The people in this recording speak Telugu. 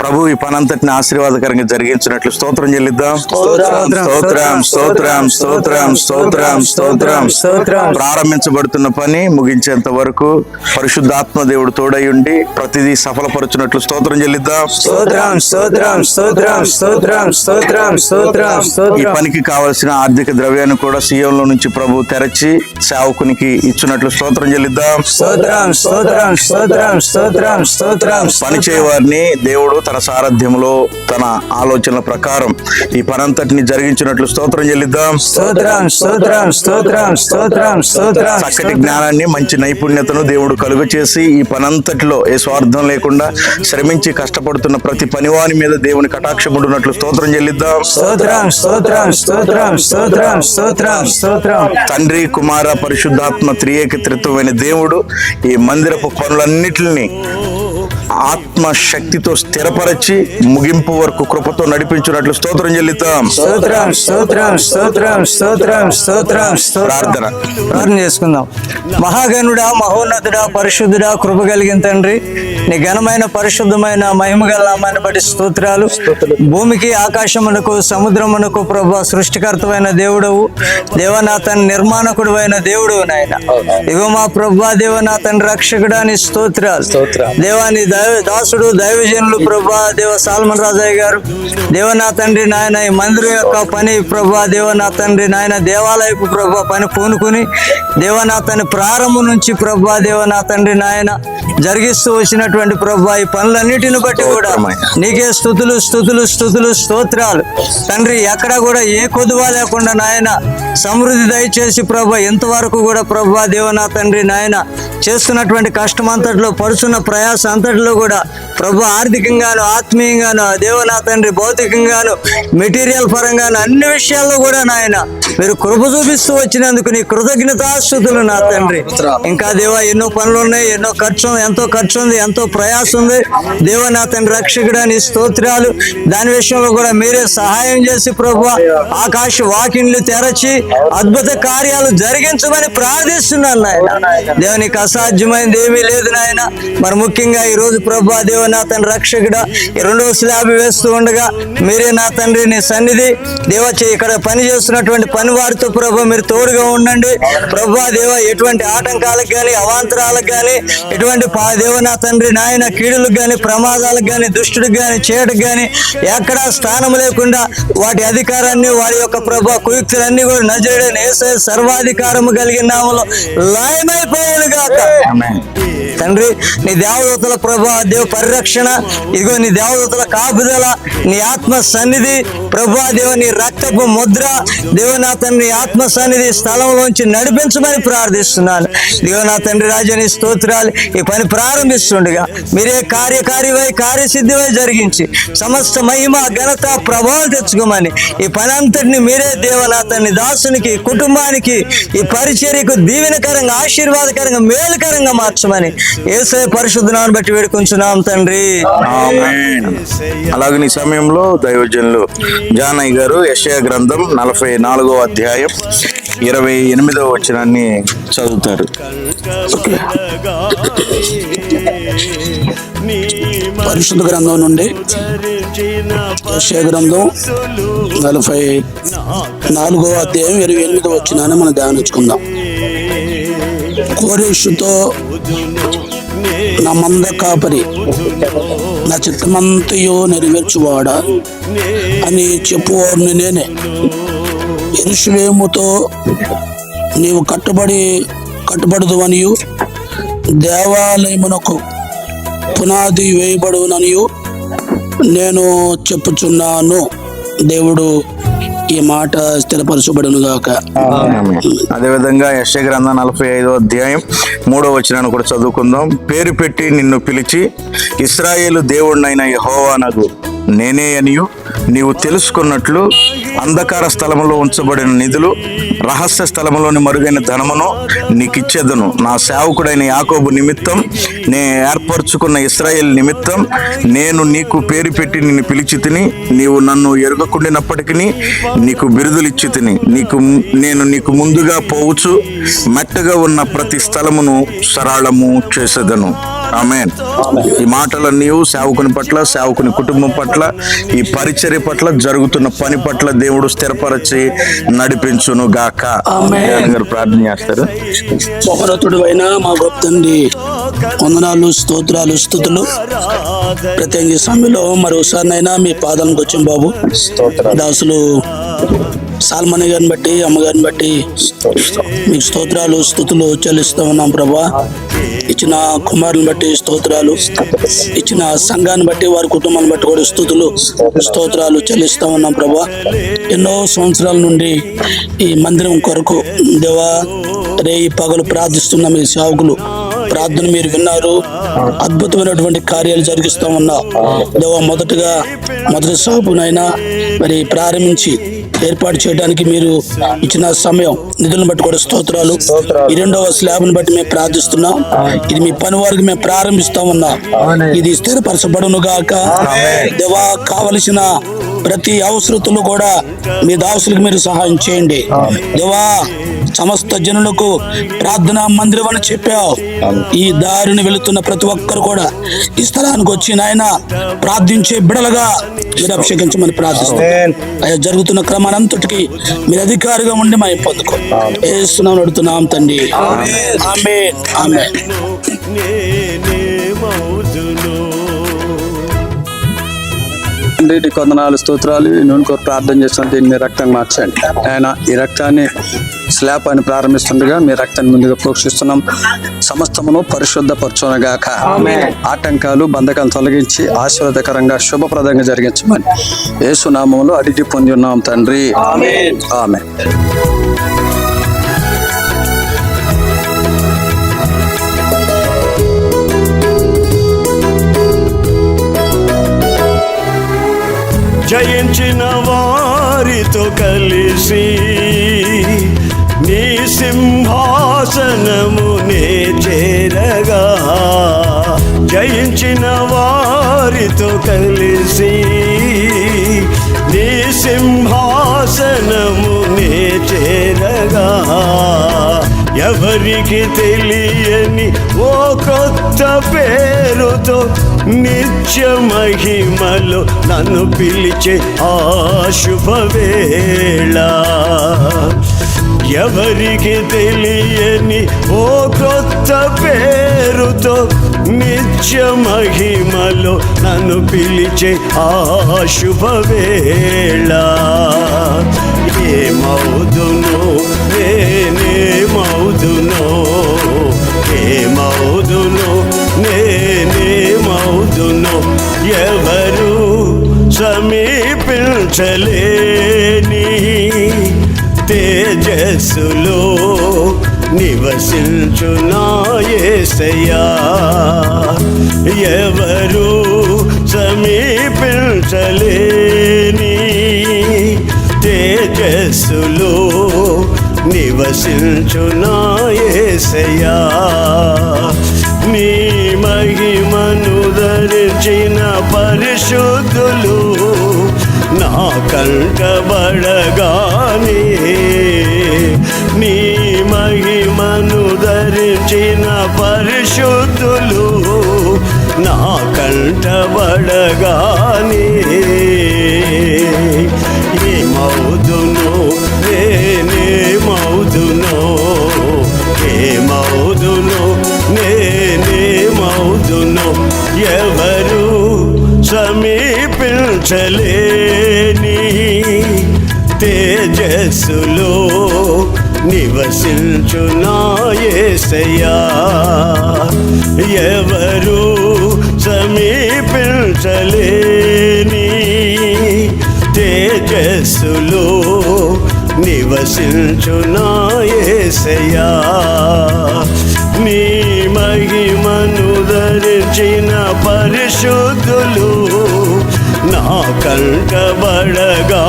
ప్రభు ఈ పనంతటిని ఆశీర్వాదకరంగా జరిగించినట్లు స్తోత్రం చెల్లిద్దాం. స్తోత్రం. ప్రారంభించబడుతున్న పని ముగించేంత వరకు పరిశుద్ధాత్మ దేవుడు తోడై ఉండి ప్రతిదీ సఫలపరచున్నట్లు స్తోత్రం చెల్లిద్దాం. ఈ పనికి కావలసిన ఆర్థిక ద్రవ్యాన్ని కూడా సీఎంలో నుంచి ప్రభు తెరచి సేవకునికి ఇచ్చినట్లు స్తోత్రం చెల్లిద్దాం. పని చేయవారిని దేవుడు తన సారథ్యంలో తన ఆలోచనల ప్రకారం ఈ పనంతటిని జరిగించినట్లు స్తోత్రం చెల్లిద్దాం. చక్కటి జ్ఞానాన్ని, మంచి నైపుణ్యతను దేవుడు కలుగ చేసి ఈ పనంతటిలో ఏ స్వార్థం లేకుండా శ్రమించి కష్టపడుతున్న ప్రతి పనివాని మీద దేవుని కటాక్షముడున్నట్లు స్తోత్రం చెల్లిద్దాం. తండ్రి, కుమార, పరిశుద్ధాత్మ త్రియేక త్రిత్వమైన దేవుడు ఈ మందిరపు పనులన్నిటిని ఆత్మశక్తితో స్థిరపరచి ముగింపు వరకు కృపతో నడిపించినట్లు స్తోత్రం చెల్లిద్దాం. ప్రార్థన చేసుకుందాం. మహాగణుడా, మహోన్నతుడా, పరిశుద్ధుడా, కృప కలిగిన తండ్రి, నీ ఘనమైన పరిశుద్ధమైన మహిమగల నామాన్ని బట్టి స్తోత్రాలు. భూమికి, ఆకాశమునకు, సముద్రమునకు ప్రభు సృష్టికర్తమైన దేవుడవు, దేవనాథన్ నిర్మాణకుడు అయిన దేవుడు నాయన. ఇగో మా ప్రభు దేవనాథన్ రక్షకుడా, నీ స్తోత్రాలు. దేవాని దాసుడు, దైవజనులు ప్రభా దేవ సాల్మన్ రాజయ్య గారు, దేవనా తండ్రి నాయన ఈ మందిరం యొక్క పని ప్రభా దేవనా తండ్రి నాయన దేవాలయపు ప్రభా పని పూనుకుని దేవనా తండ్రి ప్రారంభం నుంచి ప్రభా దేవనా తండ్రి నాయన జరిగిస్తూ వచ్చినటువంటి ప్రభా ఈ పనులన్నిటిని బట్టి కూడా నీకే స్తుతులు స్తుతులు స్తుతులు స్తోత్రాలు తండ్రి. ఎక్కడ కూడా ఏ కొదువా లేకుండా నాయన సమృద్ధి దయచేసి ప్రభా ఎంతవరకు కూడా ప్రభా దేవనా తండ్రి నాయన చేస్తున్నటువంటి కష్టం అంతట్లో, పడుచున్న ప్రయాస అంతట్లో కూడా ప్రభు ఆర్థికంగాను, ఆత్మీయంగాను, దేవనా తండ్రి భౌతికంగాను, మెటీరియల్ పరంగాను అన్ని విషయాల్లో కూడా నాయన మీరు కృప చూపిస్తూ వచ్చినందుకు నీ కృతజ్ఞతాస్తుతులు నా తండ్రి. ఇంకా దేవా ఎన్నో పనులు ఉన్నాయి, ఎంతో ఖర్చు ఉంది, ఎంతో ప్రయాస ఉంది. దేవనా తండ్రి రక్షకుడా నీ స్తోత్రాలు. దాని విషయంలో కూడా మీరే సహాయం చేసి ప్రభు ఆకాశ వాకిన్లు తెరచి అద్భుత కార్యాలు జరిగించమని ప్రార్థిస్తున్నాను నాయన. దేవునికి అసాధ్యమైనది ఏమీ లేదు నాయన. మరి ముఖ్యంగా ఈ రోజు ప్రభా దేవ నా తండ్రి రక్షకుడా ఈ 2వ స్లాబ్ వేస్తూ ఉండగా మీరే నా తండ్రి నీ సన్నిధి దేవ ఇక్కడ పని చేస్తున్నటువంటి పని వారితో ప్రభా మీరు తోడుగా ఉండండి ప్రభా దేవ. ఎటువంటి ఆటంకాలకు కానీ, అవాంతరాలకు కానీ, ఎటువంటి దేవ నా తండ్రి నాయన కీడులకు కానీ, ప్రమాదాలకు కానీ, దుష్టుడికి కానీ, చేయటకు కానీ ఎక్కడా స్థానం లేకుండా వాటి అధికారాన్ని, వారి యొక్క ప్రభా కుయుక్తులన్నీ కూడా నజరేయుడైన యేసయ్య సర్వాధికారము కలిగిన నామములో లయమైపోయేగాక. తండ్రి నీ దేవదూతల ప్రభా దేవ పరిరక్షణ, ఇదిగో నీ దేవదూతల కాపుదల, నీ ఆత్మ సన్నిధి ప్రభా దేవ, నీ రక్తపు ముద్ర దేవనా తండ్రి ఆత్మ సన్నిధి స్థలంలోంచి నడిపించమని ప్రార్థిస్తున్నాను. దేవనా తండ్రి రాజా నీ స్తోత్రాలు. ఈ పని ప్రారంభిస్తుండగా మీరే కార్యకారివై కార్యసిద్ధివై జరిగించి సమస్త మహిమ ఘనత ప్రభావం తెచ్చుకోమని ఈ పని అంతటిని మీరే దేవనా తండ్రి దాసునికి, కుటుంబానికి, ఈ పరిచర్యకు దీవెనకరంగా, ఆశీర్వాదకరంగా, మేలుకరంగా మార్చమని యేసయ్య పరిశుద్ధ నామమును బట్టి వేడుకొంచున్నాం తండ్రి. అలాగే ఈ సమయంలో దైవజనులు జానయ్య గారు యెషయా గ్రంథం 44వ అధ్యాయం 28వ వచనాన్ని చదువుతారు. పరిశుద్ధ గ్రంథం నుండి యెషయా గ్రంథం 44వ అధ్యాయం 28వ వచనాన్ని మనం ధ్యానించుకుందాం. కోరేషుతో నా మంద కాపరి, నా చిత్తమంతయో నెరవేర్చువాడా అని చెప్పువాడిని నేనే. యెరూషలేముతో నీవు కట్టుబడదు అనియు, దేవాలయమునకు పునాది వేయబడుననియు నేను చెప్పుచున్నాను. దేవుడు ఈ మాట స్థిరపరచబడును గాక. అదేవిధంగా యెషయా గ్రంథం 45వ అధ్యాయం 3వ వచనాన్ని కూడా చదువుకుందాం. పేరు పెట్టి నిన్ను పిలిచి ఇశ్రాయేలు దేవుడినైన యెహోవానగు నేనే అనియు నీవు తెలుసుకున్నట్లు అంధకార స్థలములో ఉంచబడిన నిధులు, రహస్య స్థలములోని మరుగైన ధనమును నీకిచ్చేదను. నా సేవకుడైన యాకోబు నిమిత్తం, నే ఏర్పరచుకున్న ఇశ్రాయేలు నిమిత్తం నేను నీకు పేరు పెట్టి నిన్ను పిలిచి తిని, నీవు నన్ను ఎరుగకుండినప్పటికీ నీకు బిరుదులు ఇచ్చి తిని, నేను నీకు ముందుగా పోవచ్చు మెట్టగా ఉన్న ప్రతి స్థలమును సరళము చేసేదను. ఆమేన్. ఈ మాటలన్నీ సేవకుని పట్ల, సేవకుని కుటుంబం పట్ల, ఈ పరిచర్య పట్ల, జరుగుతున్న పని పట్ల దేవుడు స్థిరపరచి నడిపించును గాక. ఆమేన్. గారు ప్రార్థన చేస్తారు. మహోన్నతుడు అయిన మా గొప్ప తండ్రి, వందనాలు, స్తోత్రాలు, స్తుతులు. ప్రత్యేక సమయంలో మరోసారినైనా మీ పాదాలకు వచ్చాం బాబు. దాసులు సాల్మని గారిని బట్టి, అమ్మగారిని బట్టి మీకు స్తోత్రాలు, స్తుతులు చెల్లిస్తూ ఉన్నాం ప్రభా. ఇచ్చిన కుమారుని బట్టి స్తోత్రాలు, ఇచ్చిన సంఘాన్ని బట్టి, వారి కుటుంబాన్ని బట్టి కూడా స్తోత్రాలు చెల్లిస్తూ ఉన్నాం ప్రభా. ఎన్నో సంవత్సరాల నుండి ఈ మందిరం కొరకు దేవా రేయి పగలు ప్రార్థిస్తున్న మీ సేవకులు ప్రార్థన మీరు విన్నారు. అద్భుతమైనటువంటి కార్యాలు జరిగిస్తూ ఉన్నా దేవా. మొదటి షాపునైనా మరి ప్రారంభించి ఏర్పాటు చేయడానికి మీరు ఇచ్చిన సమయం, నిధులను బట్టి కూడా స్తోత్రాలు. ఈ 2వ స్లాబ్ని బట్టి మేము ప్రార్థిస్తున్నాం. ఇది మీ పని వారికి మేము ప్రారంభిస్తా ఉన్నాం. ఇది స్థిరపరచబడును గాక. దేవా, కావలసిన ప్రతి అవసరతలు కూడా మీ దాసులకు మీరు సహాయం చేయండి దేవా. సమస్త జనులకు ప్రార్థనా మందిరం అని చెప్పావు. ఈ దారిని వెళుతున్న ప్రతి ఒక్కరు కూడా ఈ స్థలానికి వచ్చి నాయన ప్రార్థించే బిడలుగా మీరు అభిషేకించమని ప్రార్థిస్తాం. అయ్యా, జరుగుతున్న క్రమానంతటికి మీరు అధికారిగా ఉండి మేము పొందుకో ఏస్తున్నాం అడుగుతున్నాం తండ్రి. ఆమేన్, ఆమేన్. నీటి కొందనాలు, స్తోత్రాలు. నూనె కొరకు ప్రార్థన చేస్తాను. దీన్ని మీ రక్తం మార్చండి ఆయన. ఈ రక్తాన్ని స్లాబ్ అని ప్రారంభిస్తుండగా మీ రక్తాన్ని ముందుగా ప్రోక్షిస్తున్నాం. సమస్తమును పరిశుద్ధపరచునగాక. ఆటంకాలు, బంధకాలు తొలగించి ఆశీర్వాదకరంగా, శుభప్రదంగా జరిగించమని యేసు నామములో అడిగి పొంది ఉన్నాం తండ్రి. ఆమేన్, ఆమేన్. జయించిన వారితో కలిసి నీ సింహాసనమునే చేరగా, జయించిన వారితో కలిసి నీ సింహాసనమునే చేరగా, ఎవరికి తెలియని ఓ కొత్త పేరుతో నిత్య మహిమలో నన్ను పిలిచే ఆ శుభవేళ, ఎవరికి తెలియని ఓ కొత్త పేరుతో నిత్య మహిమలో నన్ను పిలిచే ఆ శుభవేళ, ఏమవుదును నేనేమవుదును, ఏమవుదును నేనేమవుదును, ఎవరు సమీపించలేని తేజస్సులో నివసించునా యేసయ్యా, ఎవరు సమీపించలేని తేజస్సులో నివసించునా యేసయ్యా, నీ మహిమను ధరించిన పరిశుద్ధులు నా కంటబడగానే, నీ మహిమను ధరించిన పరిశుద్ధులు నా కంటబడగానే, ఏమవుదును నేనేమవుదును, ఏమవుదును నేనేమవుదును, ఎవరు సమీపించలేని తేజస్సులో నివసించునా యేసయ్యా, ఎవరు సమీపించలేని తేజస్సులో నివసించునా యేసయ్యా, నీ మహిమను ధరించిన పరిశుద్ధులు నా కంటబడగా